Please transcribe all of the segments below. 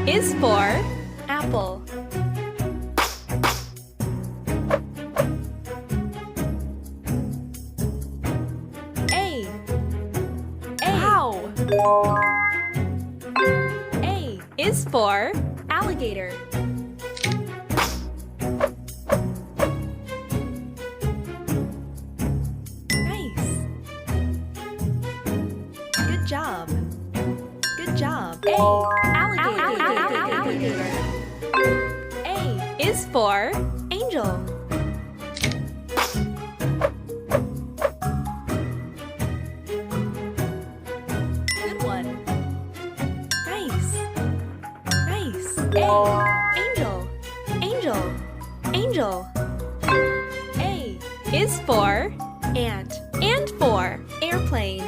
is for apple. A. Wow. A is for alligator. Nice. Good job. Good job. A. Alligator. A is for angel. Good one. Nice. Nice. A. Angel. Angel. Angel. A is for ant and for airplane.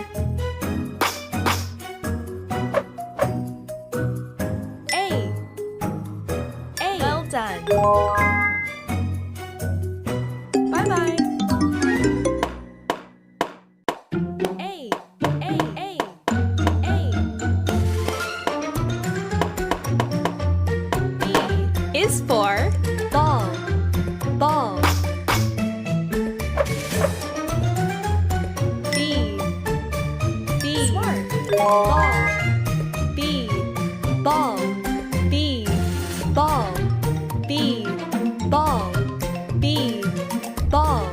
A. Well done. Bye-bye. A. B is for ball. Ball. B. Smart. Ball. B. Ball. B. Ball. B. Ball. B. Ball.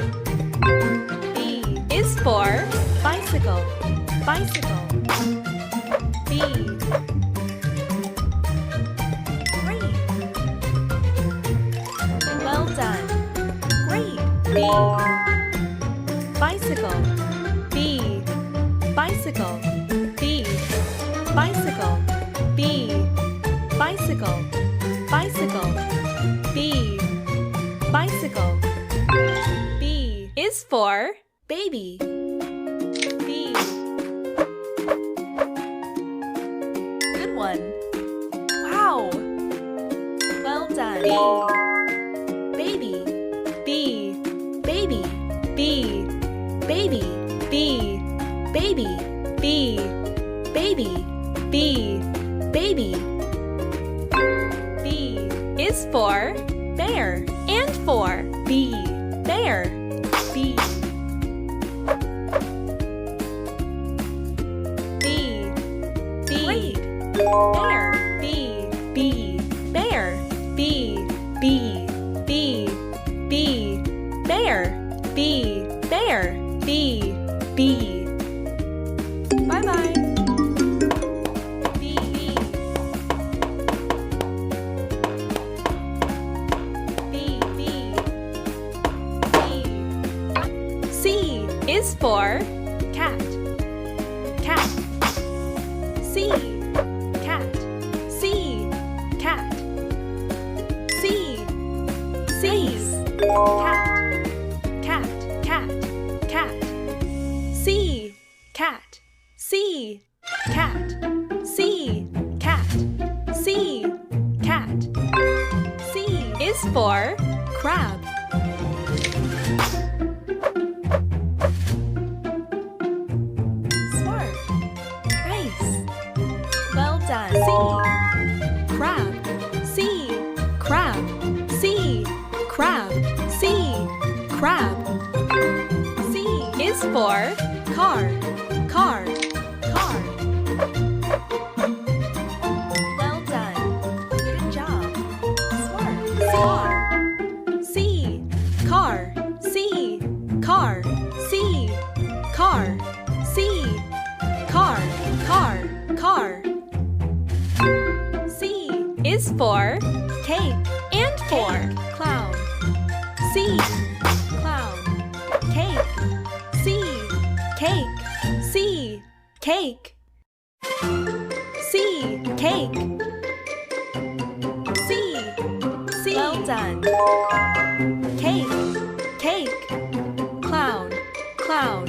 B is for bicycle. Bicycle. B. Great. Well done. Great. B. Bicycle. B. Bicycle. B. Bicycle. B. Bicycle. Bicycle. B. Bicycle. B is for baby. B. Good one. Wow. Well done. B. Baby. B. Baby. B. Baby. B. Baby. B. Baby. B. Baby. B is for bear and for B. Bear. B. B. Great. Bear. B. B. Bear. B. B. B. B. Bear. B. Bear. B. B. Bye-bye. C is for cat. Cat. C. Cat. C. Cat. C. Cat. Cat. Cat. Cat. C. Cat. C. Cat. C. Cat. C. Cat. C is for crab. Smart. Nice. Well done. C. Crab. C. Crab. C. Crab. C. Crab. C is for car. Car. Car. Well done. Good job. Smart. C. Car. C. Car. C. Car. C. Car. Car. Car. C is for cake and for clown. C. Clown. Cake. C. Cake. C. Cake. C. Cake. C. Well done. Cake. Cake. Clown. Clown.